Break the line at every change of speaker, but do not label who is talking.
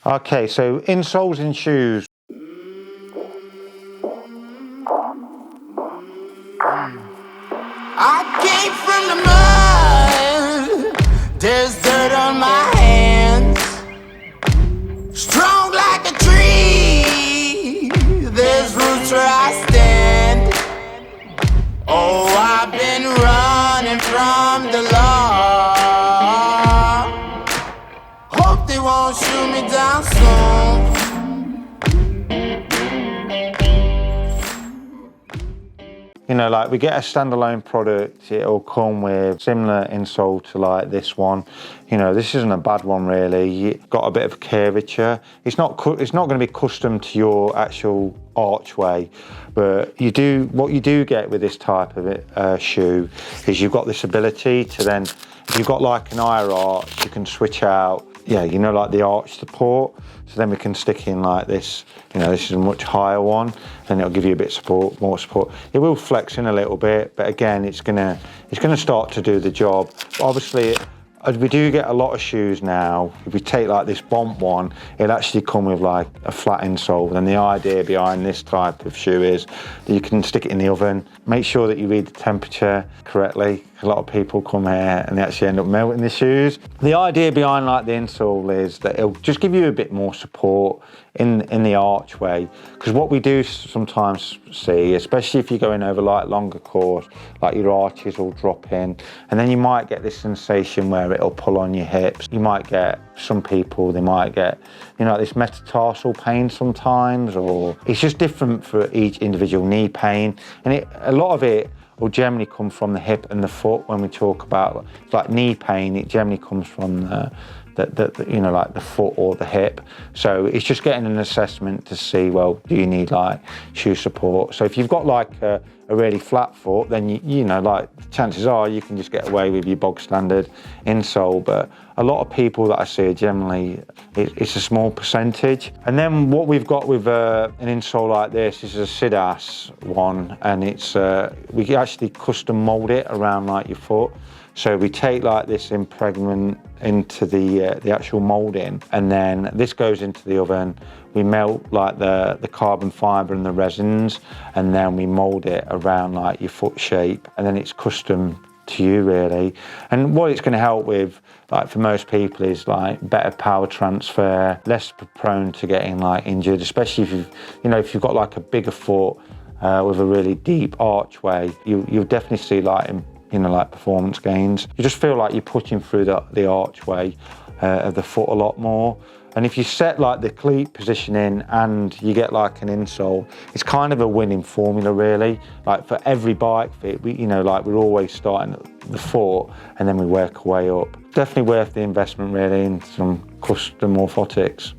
Okay, so insoles in shoes.
I came from the mud, there's dirt on my hands. Strong like a tree, there's roots where I stand. Oh, I've been running from the law. Hope they won't shoot me down soon.
You know, like we get a standalone product, it'll come with similar insole to like this one. You know, this isn't a bad one really. It's got a bit of curvature. It's not going to be custom to your actual archway, but what you do get with this type of shoe is you've got this ability to then, if you've got like an higher arch, you can switch out, yeah, you know, like the arch support. So then we can stick in like this, you know, this is a much higher one, and it'll give you a bit of support, more support. It will flex in a little bit, but again, it's gonna start to do the job. But obviously, we do get a lot of shoes now. If we take like this Bomb one, it'll actually come with like a flat insole. And the idea behind this type of shoe is that you can stick it in the oven. Make sure that you read the temperature correctly. A lot of people come here and they actually end up melting the shoes. The idea behind like the insole is that it'll just give you a bit more support in the archway. Because what we do sometimes see, especially if you're going over like longer course, like your arches will drop in, and then you might get this sensation where it'll pull on your hips. You might get, some people, they might get, you know, this metatarsal pain sometimes, or it's just different for each individual knee pain. And a lot of it will generally come from the hip and the foot. When we talk about like knee pain, it generally comes from the you know, like the foot or the hip. So it's just getting an assessment to see, well, do you need like shoe support? So if you've got like a really flat foot, then you know, like chances are you can just get away with your bog standard insole. But a lot of people that I see are generally, it's a small percentage. And then what we've got with an insole like this is a Sidas one, and it's we actually custom mold it around like your foot. So we take like this impregnant into the actual moulding, and then this goes into the oven. We melt like the carbon fibre and the resins, and then we mould it around like your foot shape, and then it's custom to you really. And what it's going to help with, like for most people, is like better power transfer, less prone to getting like injured, especially if you've got like a bigger foot with a really deep archway. You'll definitely see like like performance gains. You just feel like you're pushing through the archway of the foot a lot more. And if you set like the cleat positioning and you get like an insole, it's kind of a winning formula really. Like for every bike fit, we're always starting at the foot and then we work our way up. Definitely worth the investment really in some custom orthotics.